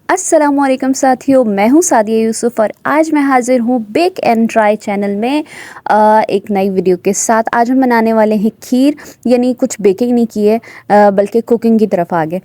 अस्सलामुअलैकुम साथियों, मैं हूं सादिया यूसुफ और आज मैं हाज़िर हूं बेक एंड ट्राई चैनल में एक नई वीडियो के साथ। आज हम बनाने वाले हैं खीर, यानी कुछ बेकिंग नहीं की है बल्कि कुकिंग की तरफ आ गए।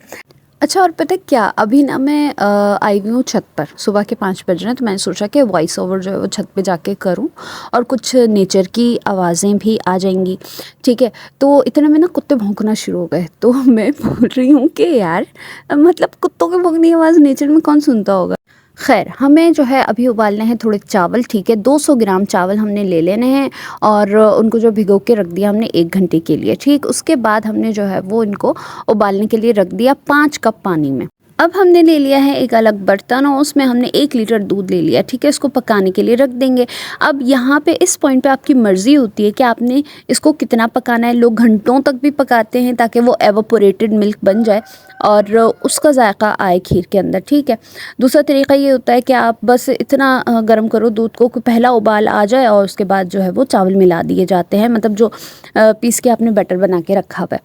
अच्छा, और पता है क्या, अभी ना मैं आई हुई हूँ छत पर। सुबह के 5 बज रहे हैं तो मैंने सोचा कि वॉइस ओवर जो है वो छत पे जाके करूँ और कुछ नेचर की आवाज़ें भी आ जाएंगी। ठीक है, तो इतने में ना कुत्ते भौंकना शुरू हो गए, तो मैं बोल रही हूँ कि यार मतलब कुत्तों की भौंकने की आवाज़ नेचर में कौन सुनता होगा। खैर, हमें जो है अभी उबालने हैं थोड़े चावल। ठीक है, 200 ग्राम चावल हमने ले लेने हैं और उनको जो भिगो के रख दिया हमने 1 घंटे के लिए। ठीक, उसके बाद हमने जो है वो इनको उबालने के लिए रख दिया 5 कप पानी में। अब हमने ले लिया है एक अलग बर्तन और उसमें हमने 1 लीटर दूध ले लिया। ठीक है, इसको पकाने के लिए रख देंगे। अब यहाँ पे इस पॉइंट पे आपकी मर्ज़ी होती है कि आपने इसको कितना पकाना है। लोग घंटों तक भी पकाते हैं ताकि वो एवापोरेटेड मिल्क बन जाए और उसका जायका आए खीर के अंदर। ठीक है, दूसरा तरीका ये होता है कि आप बस इतना गर्म करो दूध को कि पहला उबाल आ जाए और उसके बाद जो है वो चावल मिला दिए जाते हैं, मतलब जो पीस के आपने बैटर बना के रखा हुआ है।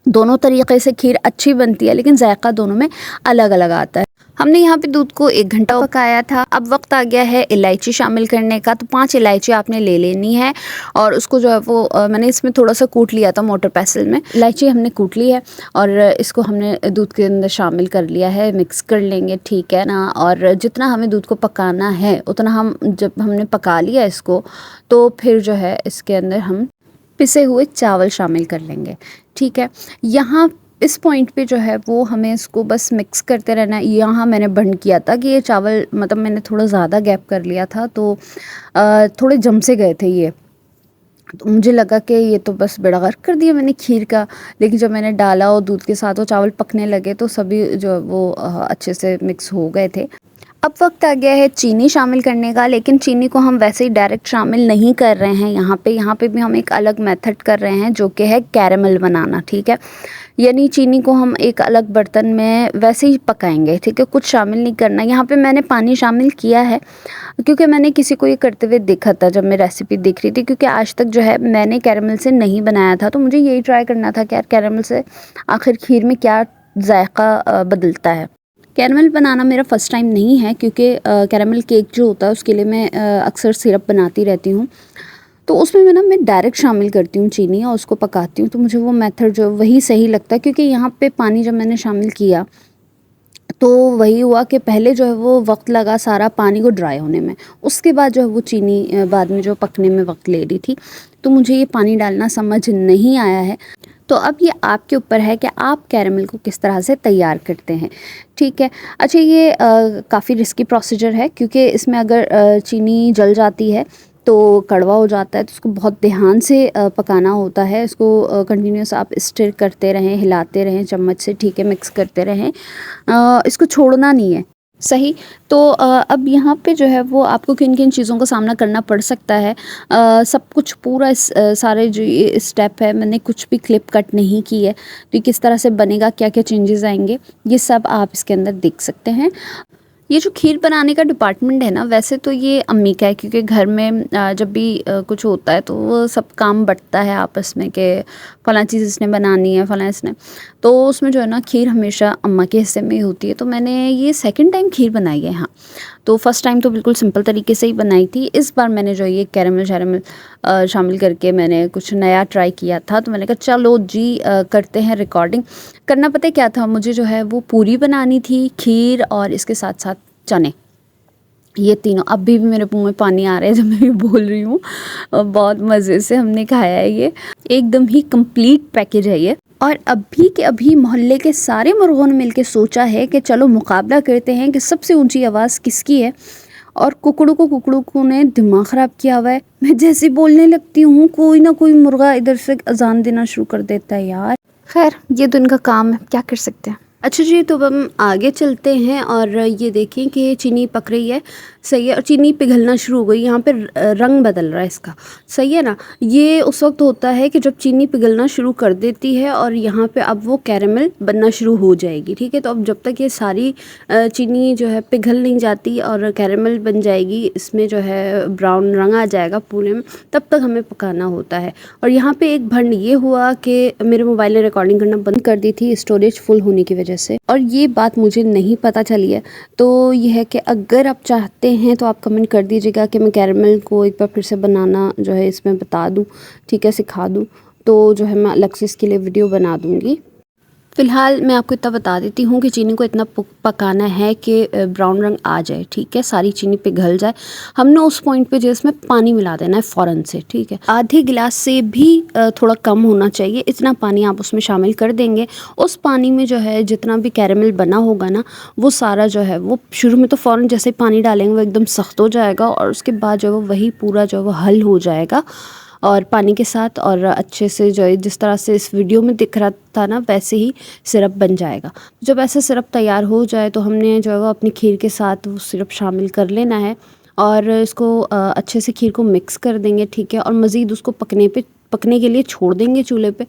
दोनों तरीक़े से खीर अच्छी बनती है लेकिन जायका दोनों में अलग अलग आता है। हमने यहाँ पे दूध को 1 घंटा पकाया था। अब वक्त आ गया है इलायची शामिल करने का। तो 5 इलायची आपने ले लेनी है और उसको जो है वो मैंने इसमें थोड़ा सा कूट लिया था मोटर पेसल में। इलायची हमने कूट ली है और इसको हमने दूध के अंदर शामिल कर लिया है, मिक्स कर लेंगे। ठीक है ना, और जितना हमें दूध को पकाना है उतना हम, जब हमने पका लिया इसको, तो फिर जो है इसके अंदर हम पिसे हुए चावल शामिल कर लेंगे। ठीक है, यहाँ इस पॉइंट पे जो है वो हमें इसको बस मिक्स करते रहना है। यहाँ मैंने बंद किया था कि ये चावल, मतलब मैंने थोड़ा ज़्यादा गैप कर लिया था तो थोड़े जम से गए थे ये। तो मुझे लगा कि ये तो बस बेड़ा गर्क कर दिया मैंने खीर का, लेकिन जब मैंने डाला और दूध के साथ वो चावल पकने लगे तो सभी जो वो अच्छे से मिक्स हो गए थे। अब वक्त आ गया है चीनी शामिल करने का, लेकिन चीनी को हम वैसे ही डायरेक्ट शामिल नहीं कर रहे हैं। यहाँ पे भी हम एक अलग मेथड कर रहे हैं जो कि है कैरेमल बनाना। ठीक है, यानी चीनी को हम एक अलग बर्तन में वैसे ही पकाएंगे। ठीक है, कुछ शामिल नहीं करना। यहाँ पे मैंने पानी शामिल किया है क्योंकि मैंने किसी को ये करते हुए देखा था जब मैं रेसिपी देख रही थी, क्योंकि आज तक जो है मैंने कैरेमल से नहीं बनाया था, तो मुझे यही ट्राई करना था कि यार कैरेमल से आखिर खीर में क्या जायका बदलता है। कैरमल बनाना मेरा फ़र्स्ट टाइम नहीं है क्योंकि कैरमल केक जो होता है उसके लिए मैं अक्सर सिरप बनाती रहती हूँ, तो उसमें मैं डायरेक्ट शामिल करती हूँ चीनी और उसको पकाती हूँ। तो मुझे वो मेथड जो वही सही लगता है, क्योंकि यहाँ पे पानी जब मैंने शामिल किया तो वही हुआ कि पहले जो है वो वक्त लगा सारा पानी को ड्राई होने में, उसके बाद जो है वो चीनी बाद में जो पकने में वक्त ले रही थी, तो मुझे ये पानी डालना समझ नहीं आया है। तो अब ये आपके ऊपर है कि आप कैरेमल को किस तरह से तैयार करते हैं। ठीक है, अच्छा, ये काफ़ी रिस्की प्रोसीजर है क्योंकि इसमें अगर चीनी जल जाती है तो कड़वा हो जाता है, तो उसको बहुत ध्यान से पकाना होता है। इसको कंटिन्यूस आप स्टिर करते रहें, हिलाते रहें चम्मच से। ठीक है, मिक्स करते रहें, इसको छोड़ना नहीं है। सही, तो अब यहाँ पे जो है वो आपको किन किन चीज़ों का सामना करना पड़ सकता है, सब कुछ पूरा सारे जो ये स्टेप है मैंने कुछ भी क्लिप कट नहीं की है, तो ये किस तरह से बनेगा, क्या क्या चेंजेस आएंगे, ये सब आप इसके अंदर देख सकते हैं। ये जो खीर बनाने का डिपार्टमेंट है ना, वैसे तो ये अम्मी का है, क्योंकि घर में जब भी कुछ होता है तो वो सब काम बँटता है आपस में कि फ़लाँ चीज़ इसने बनानी है, फ़लाँ इसने, तो उसमें जो है ना खीर हमेशा अम्मा के हिस्से में ही होती है। तो मैंने ये सेकंड टाइम खीर बनाई है। हाँ, तो फर्स्ट टाइम तो बिल्कुल सिंपल तरीके से ही बनाई थी। इस बार मैंने जो ये कैरेमल शैरेमल शामिल करके मैंने कुछ नया ट्राई किया था, तो मैंने कहा चलो जी करते हैं रिकॉर्डिंग। करना पता है क्या था, मुझे जो है वो पूरी बनानी थी, खीर और इसके साथ साथ चने, ये तीनों। अभी भी मेरे मुंह में पानी आ रहा है जब मैं ये बोल रही हूँ। बहुत मज़े से हमने खाया है, ये एकदम ही कंप्लीट पैकेज है ये। और अभी के अभी मोहल्ले के सारे मुर्गों ने मिलके सोचा है कि चलो मुकाबला करते हैं कि सबसे ऊंची आवाज़ किसकी है, और कुकड़ू को ने दिमाग ख़राब किया हुआ है। मैं जैसे बोलने लगती हूँ कोई ना कोई मुर्गा इधर से अजान देना शुरू कर देता है यार। खैर, ये तो इनका काम है, क्या कर सकते हैं। अच्छा जी, तो अब हम आगे चलते हैं और ये देखें कि चीनी पक रही है, सही है, और चीनी पिघलना शुरू हो गई। यहाँ पे रंग बदल रहा है इसका, सही है ना। ये उस वक्त होता है कि जब चीनी पिघलना शुरू कर देती है और यहाँ पे अब वो कैरेमल बनना शुरू हो जाएगी। ठीक है, तो अब जब तक ये सारी चीनी जो है पिघल नहीं जाती और कैरेमल बन जाएगी, इसमें जो है ब्राउन रंग आ जाएगा पूरे में, तब तक हमें पकाना होता है। और यहाँ पे एक भंड ये हुआ कि मेरे मोबाइल ने रिकॉर्डिंग करना बंद कर दी थी स्टोरेज फुल होने की वजह वजह से, और ये बात मुझे नहीं पता चली है। तो ये है कि अगर आप चाहते हैं तो आप कमेंट कर दीजिएगा कि मैं कैरमल को एक बार फिर से बनाना जो है इसमें बता दूँ, ठीक है, सिखा दूँ। तो जो है मैं अलग से इसके लिए वीडियो बना दूँगी। फ़िलहाल मैं आपको इतना बता देती हूँ कि चीनी को इतना पकाना है कि ब्राउन रंग आ जाए, ठीक है, सारी चीनी पिघल जाए। हमने उस पॉइंट पे जो इसमें पानी मिला देना है फ़ौरन से, ठीक है। आधे गिलास से भी थोड़ा कम होना चाहिए, इतना पानी आप उसमें शामिल कर देंगे। उस पानी में जो है जितना भी कैरेमल बना होगा ना, वो सारा जो है वो शुरू में तो फ़ौरन जैसे पानी डालेंगे वो एकदम सख्त हो जाएगा, और उसके बाद जो है वो वही पूरा जो है वो हल हो जाएगा और पानी के साथ, और अच्छे से जो है जिस तरह से इस वीडियो में दिख रहा था ना वैसे ही सिरप बन जाएगा। जब ऐसा सिरप तैयार हो जाए तो हमने जो है वो अपनी खीर के साथ वो सिरप शामिल कर लेना है, और इसको अच्छे से खीर को मिक्स कर देंगे, ठीक है, और मज़ीद उसको पकने के लिए छोड़ देंगे चूल्हे पे,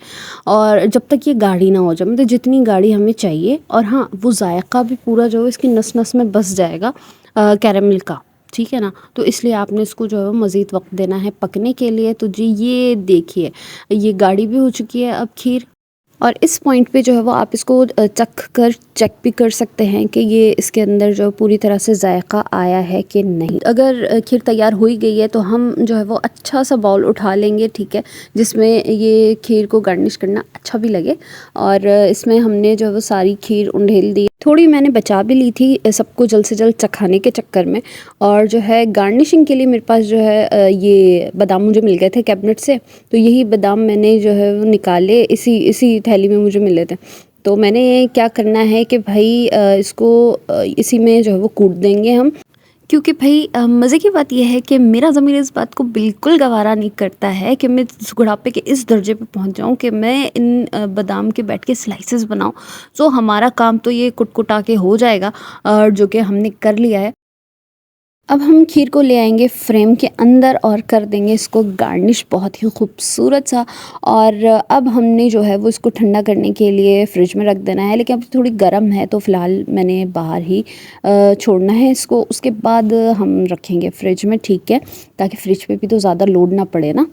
और जब तक ये गाढ़ी ना हो जाए, मतलब जितनी गाढ़ी हमें चाहिए। और हाँ, वो जायका भी पूरा जो है इसकी नस नस में बस जाएगा कैरेमल का, ठीक है ना। तो इसलिए आपने इसको जो है मज़ीद वक्त देना है पकने के लिए। तो जी ये देखिए, ये गाढ़ी भी हो चुकी है अब खीर, और इस पॉइंट पे जो है वो आप इसको चेक भी कर सकते हैं कि ये इसके अंदर जो पूरी तरह से जायका आया है कि नहीं। अगर खीर तैयार हो ही गई है तो हम जो है वो अच्छा सा बाउल उठा लेंगे, ठीक है, जिसमें ये खीर को गार्निश करना अच्छा भी लगे। और इसमें हमने जो है वो सारी खीर उंडेल दी, थोड़ी मैंने बचा भी ली थी सबको जल्द से जल्द चखाने के चक्कर में। और जो है गार्निशिंग के लिए मेरे पास जो है ये बादाम मुझे मिल गए थे कैबिनेट से, तो यही बादाम मैंने जो है वो निकाले, इसी थैली में मुझे मिले थे। तो मैंने क्या करना है कि भाई इसको इसी में जो है वो कूट देंगे हम, क्योंकि भाई मज़े की बात यह है कि मेरा ज़मीर इस बात को बिल्कुल गवारा नहीं करता है कि मैं इस बुढ़ापे के इस दर्जे पे पहुंच जाऊं कि मैं इन बादाम के बैठ के स्लाइसेस बनाऊं। सो हमारा काम तो ये कुटकुटा के हो जाएगा, जो कि हमने कर लिया है। अब हम खीर को ले आएंगे फ्रेम के अंदर और कर देंगे इसको गार्निश बहुत ही खूबसूरत सा। और अब हमने जो है वो इसको ठंडा करने के लिए फ़्रिज में रख देना है, लेकिन अब थोड़ी गर्म है तो फ़िलहाल मैंने बाहर ही छोड़ना है इसको। उसके बाद हम रखेंगे फ्रिज में, ठीक है, ताकि फ़्रिज पे भी तो ज़्यादा लोड ना पड़े ना।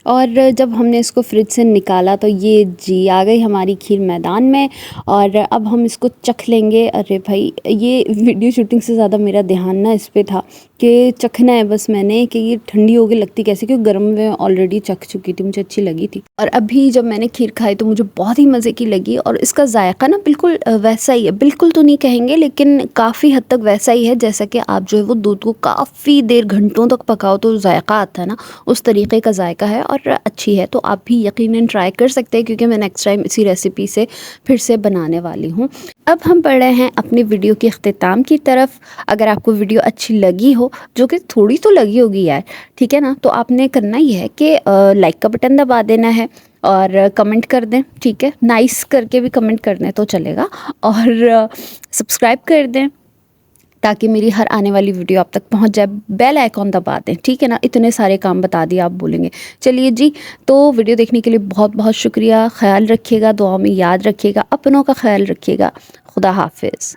और जब हमने इसको फ्रिज से निकाला तो ये जी आ गई हमारी खीर मैदान में, और अब हम इसको चख लेंगे। अरे भाई, ये वीडियो शूटिंग से ज़्यादा मेरा ध्यान ना इस पे था कि चखना है बस मैंने, कि ये ठंडी होगी लगती कैसे, क्योंकि गर्म में ऑलरेडी चख चुकी थी, मुझे अच्छी लगी थी। और अभी जब मैंने खीर खाई तो मुझे बहुत ही मज़े की लगी, और इसका जायका ना बिल्कुल वैसा ही है, बिल्कुल तो नहीं कहेंगे लेकिन काफ़ी हद तक वैसा ही है जैसा कि आप जो है वो दूध को काफ़ी देर घंटों तक पकाओ तो जायका आता है ना, उस तरीके का जायका है और अच्छी है। तो आप भी यकीनन ट्राई कर सकते हैं, क्योंकि मैं नेक्स्ट टाइम इसी रेसिपी से फिर से बनाने वाली हूँ। अब हम बढ़ रहे हैं अपनी वीडियो के अख्तिताम की तरफ। अगर आपको वीडियो अच्छी लगी हो, जो कि थोड़ी तो लगी होगी यार, ठीक है ना, तो आपने करना ही है कि लाइक का बटन दबा देना है और कमेंट कर दें, ठीक है, नाइस करके भी कमेंट कर दें तो चलेगा, और सब्सक्राइब कर दें ताकि मेरी हर आने वाली वीडियो आप तक पहुंच जाए। बेल आइकॉन दबा दें, ठीक है ना। इतने सारे काम बता दिए, आप बोलेंगे। चलिए जी, तो वीडियो देखने के लिए बहुत बहुत शुक्रिया। ख्याल रखिएगा, दुआ में याद रखिएगा, अपनों का ख्याल रखिएगा। खुदा हाफिज़।